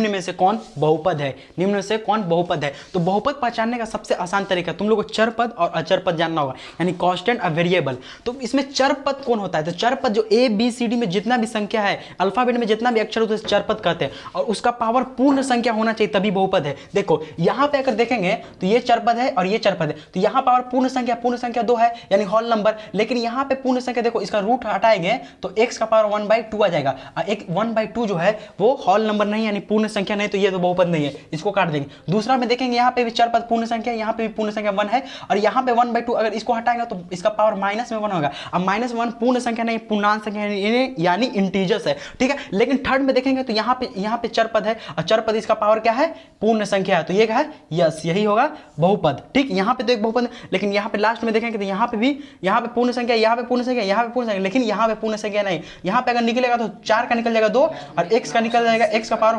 निम्न में से कौन बहुपद है, निम्न में से कौन बहुपद है। तो बहुपद पहचानने का सबसे आसान तरीका, तुम लोगों को चर पद और अचर पद जानना होगा, यानी कांस्टेंट और वेरिएबल। तो इसमें चर पद कौन होता है, तो चर पद जो ए बी सी डी में जितना भी संख्या है, अल्फाबेट में जितना भी अक्षर होता है चर पद कहते हैं, और उसका पावर पूर्ण संख्या होना चाहिए तभी बहुपद है। देखो यहां पे अगर देखेंगे तो ये चर पद है और ये चर पद है, तो यहां पावर पूर्ण संख्या 2 है यानी होल नंबर, लेकिन यहां पे पूर्ण संख्या देखो इसका रूट हटाएंगे तो x का पावर 1/2 आ जाएगा, और एक 1/2 जो है वो होल नंबर नहीं यानी पूर्ण संख्या नहीं, तो ये तो बहुपद नहीं है, इसको काट देंगे। दूसरा में देखेंगे यहाँ पे भी चर पद पूर्ण संख्या, यहाँ पे भी पूर्ण संख्या 1 है, और यहाँ पे 1/2 अगर इसको हटाएंगे तो इसका पावर -1 होगा। अब -1 पूर्ण संख्या नहीं, पूर्णांक संख्या यानी इंटीजर्स है, ठीक है। लेकिन थर्ड में देखेंगे तो यहाँ पे चर पद है, और चर पद इसका पावर क्या है, पूर्ण संख्या है, तो ये क्या है, यस यही होगा बहुपद, ठीक। यहाँ पे तो एक बहुपद, लेकिन यहाँ पे लास्ट में देखेंगे तो यहाँ पे पूर्ण संख्या, यहाँ पे पूर्ण संख्या, यहाँ पे पूर्ण संख्या, लेकिन यहाँ पे पूर्ण संख्या नहीं। यहाँ पे अगर निकलेगा तो 4 का निकल जाएगा 2, और x का निकल जाएगा x का पावर